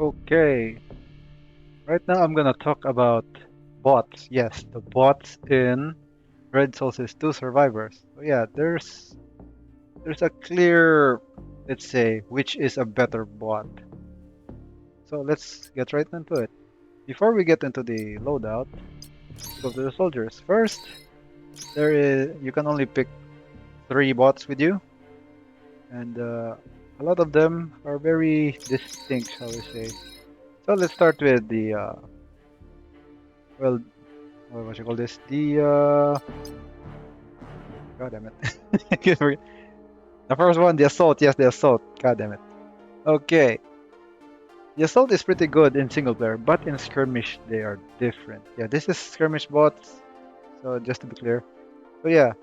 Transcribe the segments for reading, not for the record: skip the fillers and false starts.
Okay, right now I'm gonna talk about bots. Yes, the bots in Red Solstice 2 Survivors. So yeah, there's a clear, let's say, which is a better bot. So let's get right into it. Before we get into the loadout, let's go to the soldiers. First, you can only pick 3 bots with you, and a lot of them are very distinct, shall we say. So let's start with the well, what you call this? God damn it. I keep forget- The first one, the assault. Yes, the assault. God damn it. Okay. The assault is pretty good in single player, but in skirmish they are different. Yeah, this is skirmish bots. So just to be clear. So yeah,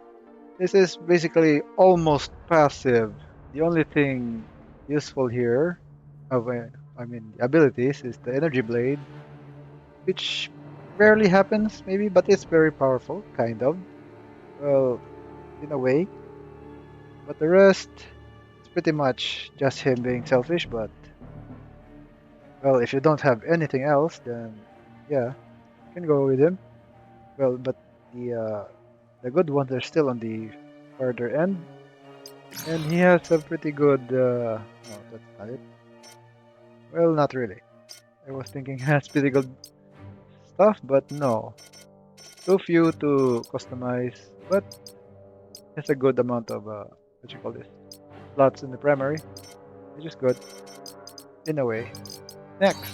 this is basically almost passive. The only thing useful here, of I mean the abilities, is the energy blade, which rarely happens maybe, but it's very powerful, kind of. Well, in a way. But the rest, it's pretty much just him being selfish. But well, if you don't have anything else, then yeah, you can go with him. Well, but the uh, the good ones are still on the further end, and he has a pretty good. No, that's not it. Well, not really. I was thinking he has pretty good stuff, but no. Too few to customize, but it's a good amount of what you call this, slots in the primary, which is good in a way. Next.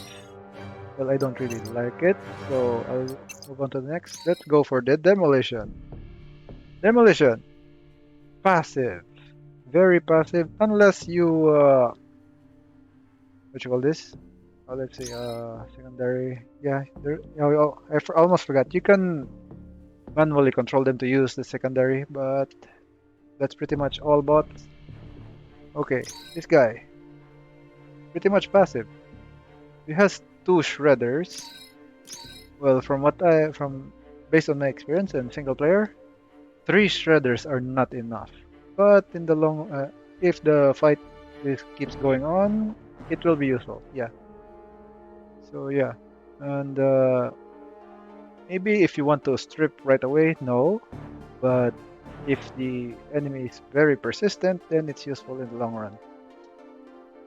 Well, I don't really like it, so I'll move on to the next. Let's go for the demolition. Demolition, passive, very passive, unless you what you call this? Let's say secondary. Yeah, there. Oh, almost forgot. You can manually control them to use the secondary, but that's pretty much all bots. Okay, this guy, pretty much passive. He has 2 shredders. Well, from based on my experience in single player, 3 shredders are not enough. But in the if the fight keeps going on, it will be useful. Yeah. So yeah, and maybe if you want to strip right away, no. But if the enemy is very persistent, then it's useful in the long run.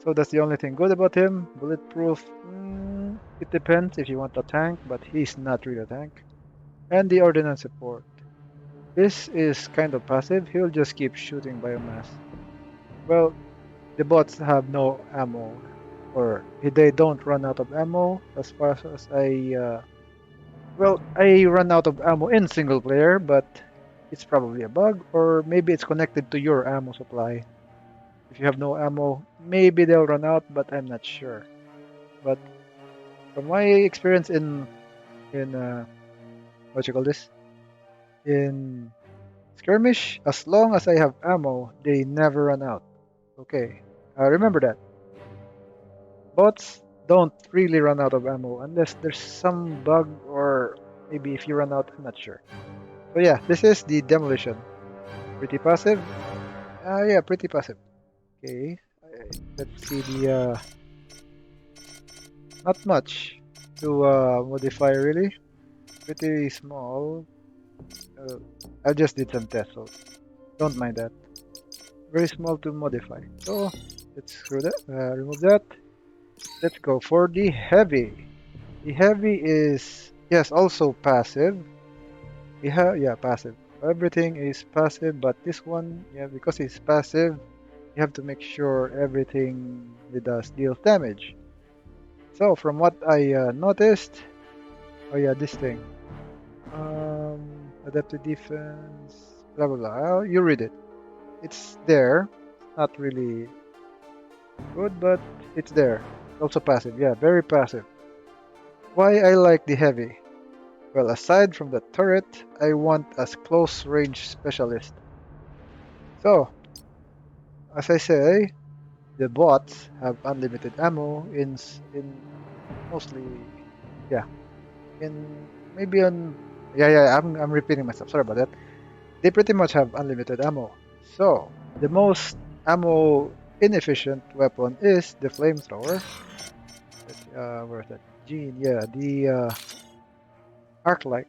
So that's the only thing good about him. Bulletproof. It depends if you want a tank, but he's not really a tank. And the ordnance support. This is kind of passive. He'll just keep shooting biomass. Well, the bots have no ammo, or they don't run out of ammo. As far as I run out of ammo in single player, but it's probably a bug, or maybe it's connected to your ammo supply. If you have no ammo, maybe they'll run out, but I'm not sure. But from my experience in what you call this, in skirmish, as long as I have ammo, they never run out. Okay, remember that. Bots don't really run out of ammo unless there's some bug, or maybe if you run out, I'm not sure. So yeah, this is the demolition. Pretty passive. Yeah, pretty passive. Okay, let's see the not much to modify really. Pretty small. Uh, I just did some tests, so don't mind that. Very small to modify. So let's remove that. Let's go for the heavy. The heavy is, yes, also passive. Yeah, passive. Everything is passive, but this one, yeah, because it's passive, you have to make sure everything it does deals damage. So from what I noticed, oh yeah, this thing, adaptive defense, blah blah blah. You read it. It's there. Not really good, but it's there. Also passive. Yeah, very passive. Why I like the heavy? Well, aside from the turret, I want a close range specialist. So, as I say, the bots have unlimited ammo in mostly, yeah, in maybe on, yeah, I'm repeating myself. Sorry about that. They pretty much have unlimited ammo. So, the most ammo inefficient weapon is the flamethrower. Where's that? Gene, yeah, the arc light.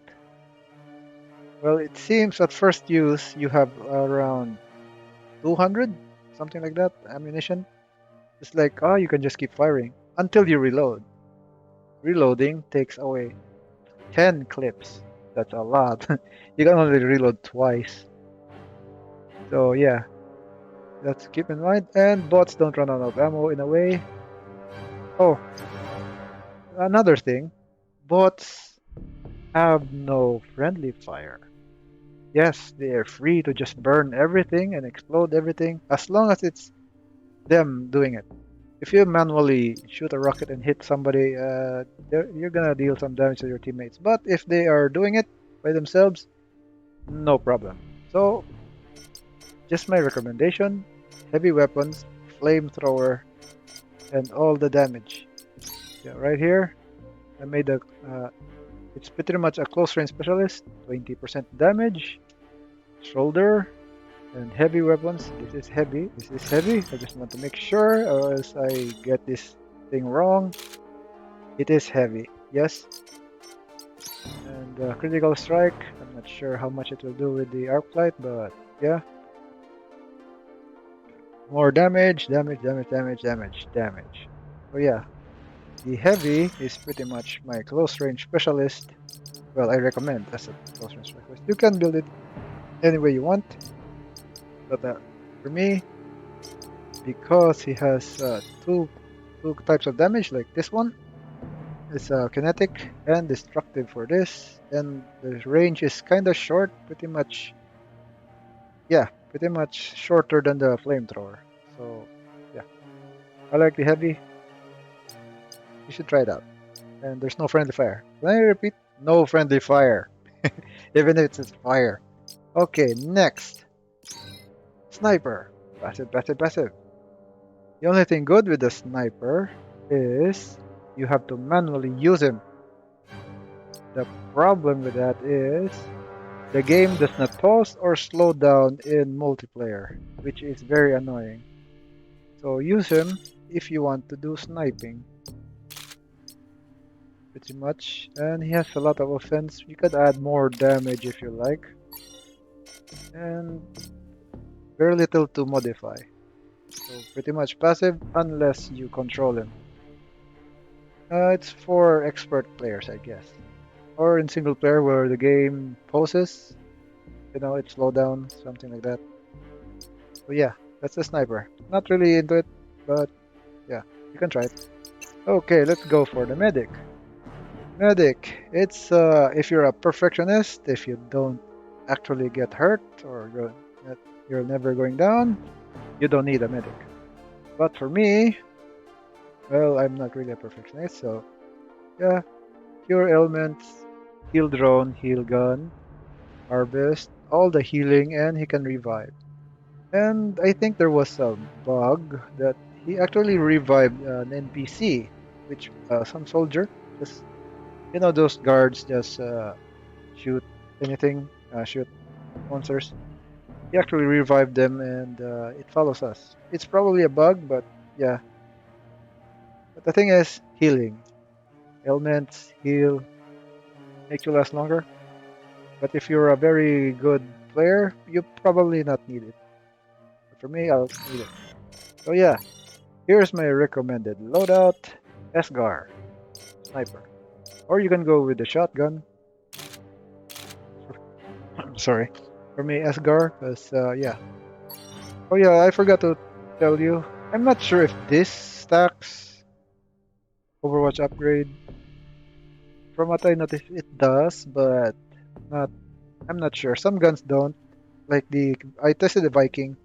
Well, it seems at first use you have around 200, something like that, ammunition. It's like, oh, you can just keep firing until you reload. Reloading takes away 10 clips. That's a lot. You can only reload twice. So yeah, let's keep in mind. And bots don't run out of ammo in a way. Oh, another thing, bots have no friendly fire. Yes, they are free to just burn everything and explode everything as long as it's them doing it. If you manually shoot a rocket and hit somebody, you're gonna deal some damage to your teammates. But if they are doing it by themselves, no problem. So, just my recommendation: heavy weapons, flamethrower, and all the damage. Yeah, right here, I made a. It's pretty much a close range specialist. 20% damage, shoulder, and heavy weapons. This is heavy. This is heavy. I just want to make sure, or else I get this thing wrong. It is heavy. Yes. And critical strike. I'm not sure how much it will do with the arc light, but yeah. More damage, damage, damage, damage, damage, damage. So yeah, the heavy is pretty much my close range specialist. Well, I recommend as a close range specialist. You can build it any way you want, but for me, because he has two types of damage like this one, it's kinetic and destructive for this, and the range is kind of short, pretty much. Yeah, pretty much shorter than the flamethrower. So yeah, I like the heavy. You should try it out. And there's no friendly fire. Let me repeat, no friendly fire, even if it's fire. Okay, next, sniper. Passive, passive, passive. The only thing good with the sniper is you have to manually use him. The problem with that is the game does not pause or slow down in multiplayer, which is very annoying. So use him if you want to do sniping. Pretty much. And he has a lot of offense. You could add more damage if you like. And very little to modify. So pretty much passive unless you control him. It's for expert players, I guess. Or in single player where the game pauses. You know, it slow down, something like that. So yeah, that's the sniper. Not really into it, but yeah, you can try it. Okay, let's go for the medic. Medic, it's if you're a perfectionist, if you don't actually get hurt or you're never going down, you don't need a medic. But for me, well, I'm not really a perfectionist, so yeah, cure ailments, heal drone, heal gun, harvest, all the healing, and he can revive. And I think there was a bug that he actually revived an NPC, which some soldier, just those guards just shoot anything, shoot monsters. He actually revived them, and it follows us. It's probably a bug, but yeah. But the thing is, healing, ailments, heal, makes you last longer. But if you're a very good player, you probably not need it. But for me, I'll need it. So yeah, here's my recommended loadout: Esgar, sniper, or you can go with the shotgun. Sorry, for me, Esgar, because yeah. Oh yeah, I forgot to tell you. I'm not sure if this stacks Overwatch upgrade. From what I noticed, it does, but not. I'm not sure. Some guns don't. Like I tested the Viking.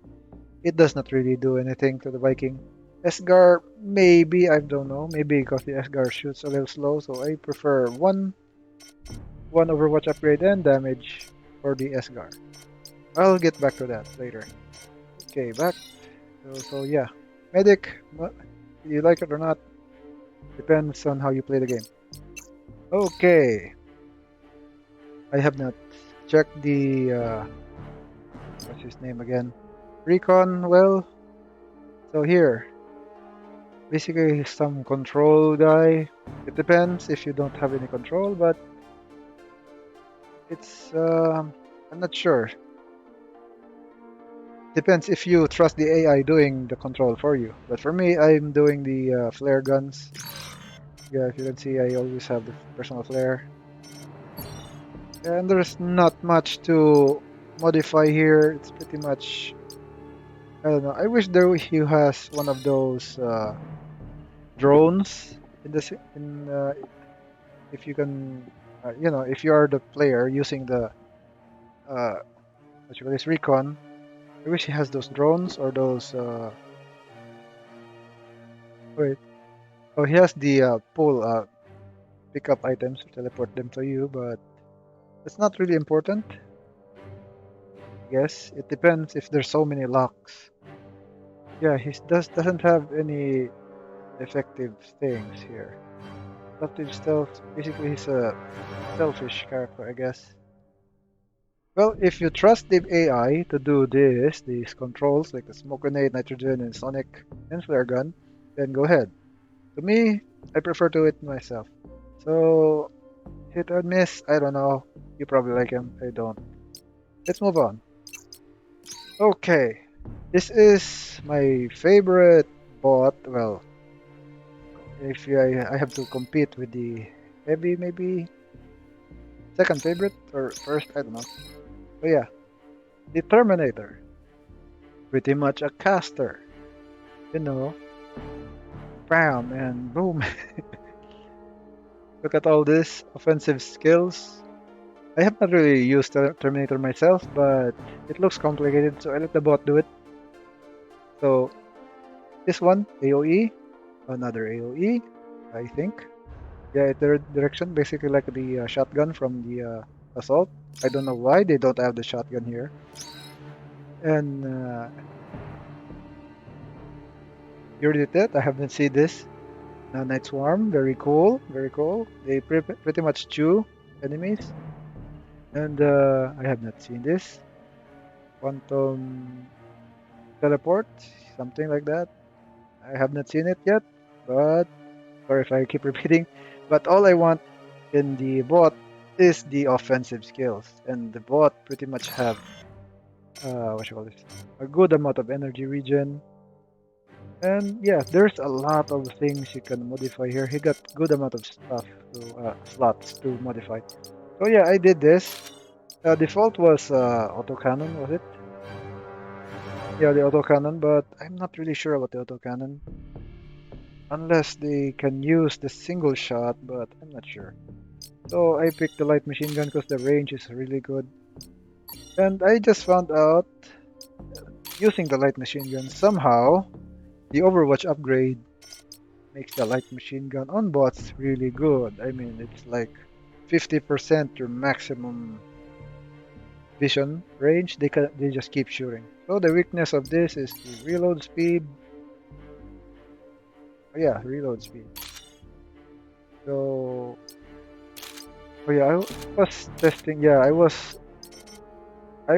It does not really do anything to the Viking. Esgar, maybe, I don't know. Maybe because the Esgar shoots a little slow, so I prefer one Overwatch upgrade and damage for the Esgar. I'll get back to that later. Okay, back. So yeah, medic. You like it or not? Depends on how you play the game. Okay, I have not checked the what's his name again? Recon. Well, so here, basically some control guy. It depends if you don't have any control, but it's I'm not sure. Depends if you trust the AI doing the control for you. But for me, I'm doing the flare guns. Yeah, if you can see, I always have the personal flare. And there's not much to modify here. It's pretty much, I don't know. I wish there he has one of those drones in if you can, if you are the player using the uh, what you call this Recon. I wish he has those drones or those. Wait, oh, he has the pull pick up items to teleport them to you, but it's not really important. I guess it depends if there's so many locks. Yeah, he doesn't have any effective things here. Adaptive stealth. Basically, he's a selfish character, I guess. Well, if you trust the AI to do these controls like the smoke grenade, nitrogen, and sonic and flare gun, then go ahead. To me, I prefer to it myself. So, hit or miss, I don't know. You probably like him, I don't. Let's move on. Okay, this is my favorite bot. Well, if I have to compete with the heavy, maybe second favorite or first, I don't know. But yeah, the Terminator. Pretty much a caster. You know, bam and boom. Look at all this offensive skills. I have not really used Terminator myself, but it looks complicated, so I let the bot do it. So this one, AoE, another AoE, I think. Yeah, their direction basically like the shotgun from the assault. I don't know why they don't have the shotgun here. And you already did that. I haven't seen this. Night Swarm, very cool, very cool. They pretty much chew enemies. And I have not seen this. Quantum Teleport, something like that. I have not seen it yet, but sorry if I keep repeating. But all I want in the bot is the offensive skills, and the bot pretty much have what you call this, a good amount of energy regen. And yeah, there's a lot of things you can modify here. He got good amount of stuff to slots to modify. So yeah, I did this. Default was autocannon, was it? Yeah, the autocannon, but I'm not really sure about the autocannon. Unless they can use the single shot, but I'm not sure. So I picked the light machine gun because the range is really good. And I just found out, using the light machine gun, somehow the Overwatch upgrade makes the light machine gun on bots really good. I mean, it's like 50% your maximum vision range. They just keep shooting. So the weakness of this is the reload speed. Oh, yeah, reload speed. So, oh yeah, I was testing. Yeah, I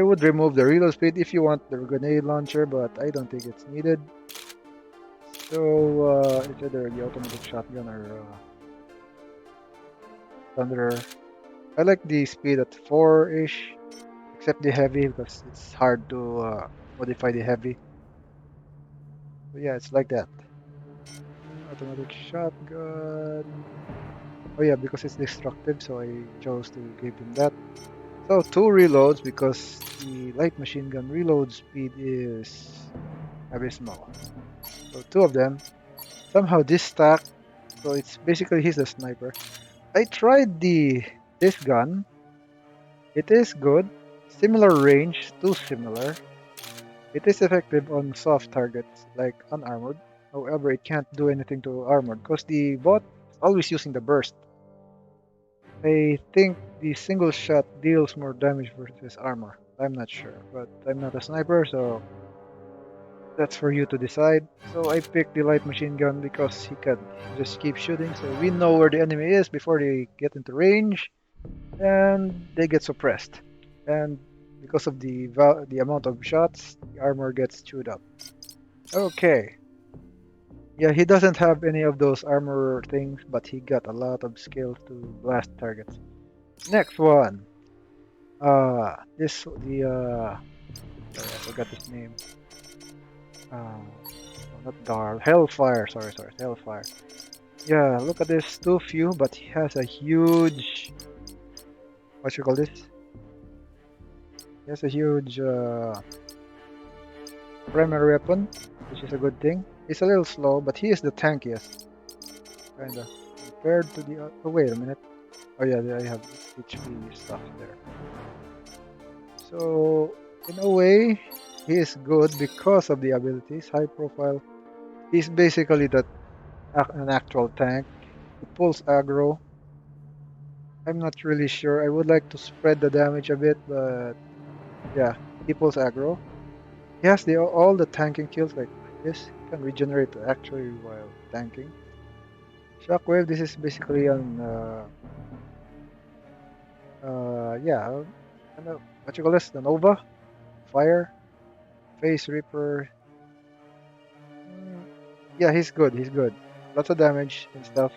would remove the reload speed if you want the grenade launcher, but I don't think it's needed. So it's either the automatic shotgun or Thunderer. I like the speed at 4-ish, except the heavy because it's hard to modify the heavy. So yeah, it's like that. Automatic shotgun. Oh yeah, because it's destructive, so I chose to give him that. So 2 reloads because the light machine gun reload speed is abysmal. So 2 of them. Somehow this stack, so it's basically he's a sniper. I tried this gun. It is good. Similar range, too similar. It is effective on soft targets like unarmored. However, it can't do anything to armored because the bot is always using the burst. I think the single shot deals more damage versus armor. I'm not sure, but I'm not a sniper, so that's for you to decide. So I picked the light machine gun because he can just keep shooting, so we know where the enemy is before they get into range, and they get suppressed. And because of the amount of shots, the armor gets chewed up. Okay, Yeah, he doesn't have any of those armor things, but he got a lot of skills to blast targets. Next one. Sorry, I forgot his name. No, not Darl. Hellfire. Sorry, Hellfire. Yeah, look at this. Too few, but he has a huge. What you call this? He has a huge primary weapon, which is a good thing. He's a little slow, but he is the tankiest, kinda. Compared to the. Oh, wait a minute. Oh yeah, I have HP stuff there. So in a way, he is good because of the abilities. High profile. He's basically an actual tank. He pulls aggro. I'm not really sure. I would like to spread the damage a bit, but yeah, he pulls aggro. He has all the tanking kills like this. He can regenerate actually while tanking. Shockwave. This is basically an yeah, kind of what you call this? The Nova, Fire, Face Reaper. Mm, yeah, he's good. He's good. Lots of damage and stuff,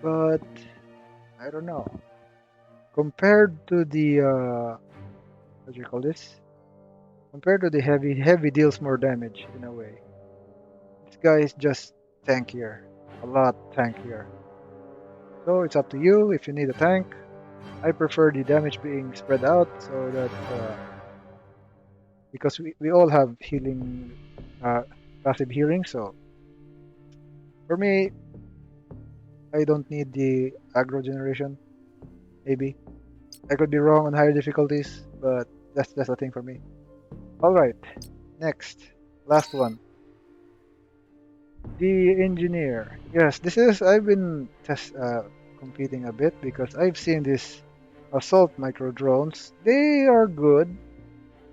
but I don't know. Compared to the what do you call this? Compared to the heavy deals more damage in a way. This guy is just tankier, a lot tankier. So it's up to you if you need a tank. I prefer the damage being spread out so that because we all have healing, passive healing. So for me, I don't need the aggro generation. Maybe I could be wrong on higher difficulties, but that's a thing for me. All right, next, last one. The engineer. Yes, this is. I've been competing a bit because I've seen this assault micro drones. They are good.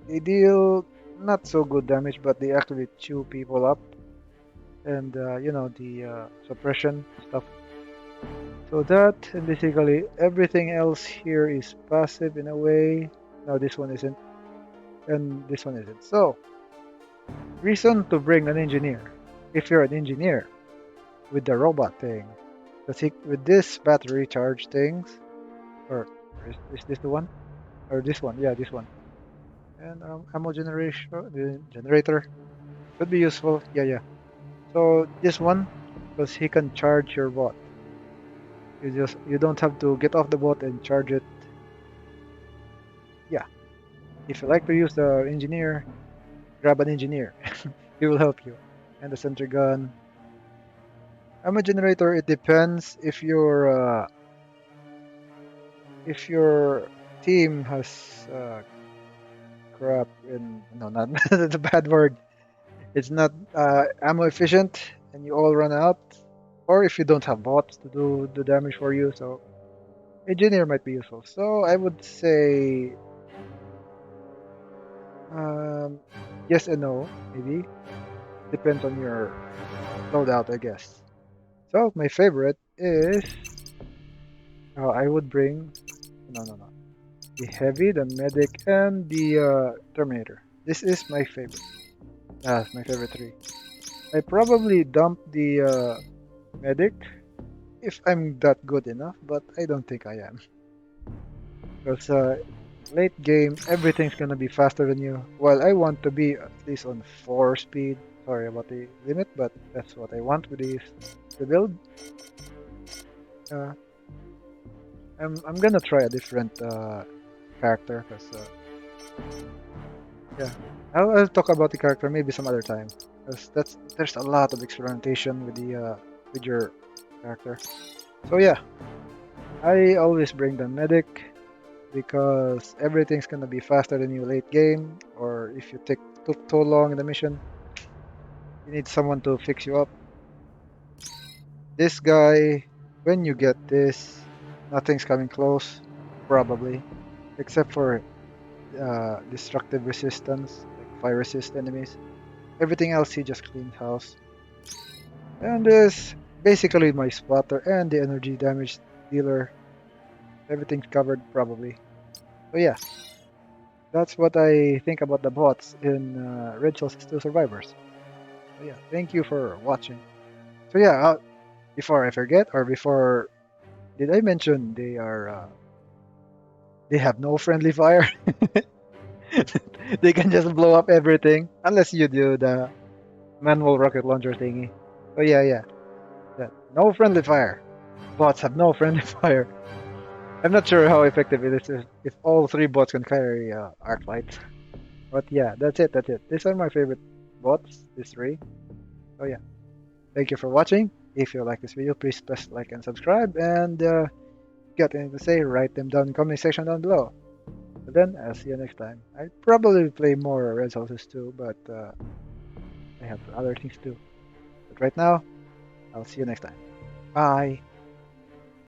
They deal not so good damage, but they actually chew people up, and you know the suppression stuff. So that and basically everything else here is passive in a way. No, this one isn't, and this one isn't. So reason to bring an engineer if you're an engineer with the robot thing. With this battery charge things, or is this the one? Or this one? Yeah, this one. And ammo generation generator could be useful. Yeah. So this one, because he can charge your bot. You don't have to get off the bot and charge it. Yeah. If you like to use the engineer, grab an engineer. He will help you. And the sentry gun. Ammo generator. It depends if your team has crap in no not that's a bad word. It's not ammo efficient and you all run out, or if you don't have bots to do the damage for you, so engineer might be useful. So I would say um, yes and no, maybe depends on your loadout, I guess. So my favorite is I would bring no the heavy, the medic, and the Terminator. This is my favorite. My favorite three. I probably dump the medic if I'm that good enough, but I don't think I am. Because late game, everything's gonna be faster than you. While I want to be at least on 4 speed. Sorry about the limit, but that's what I want with the build. Uh, I'm gonna try a different character, because yeah, I'll talk about the character maybe some other time. Cause there's a lot of experimentation with your character. So yeah, I always bring the medic because everything's gonna be faster than you late game, or if you took too long in the mission, you need someone to fix you up. This guy, when you get this, nothing's coming close, probably, except for destructive resistance, like fire resist enemies. Everything else he just cleans house. And this basically my spotter and the energy damage dealer. Everything's covered probably. So yeah, that's what I think about the bots in Red Solstice 2 Survivors. So yeah, thank you for watching. So yeah, before I forget, or before, did I mention they have no friendly fire? They can just blow up everything unless you do the manual rocket launcher thingy. Oh yeah, yeah. That no friendly fire. Bots have no friendly fire. I'm not sure how effective it is if all three bots can carry arc lights. But yeah, that's it. That's it. These are my favorite bots. These three. Oh yeah. Thank you for watching. If you like this video, please press like and subscribe. And got anything to say, write them down in the comment section down below. But then, I'll see you next time. I probably play more Red Solstice too, but I have other things to do. But right now, I'll see you next time. Bye.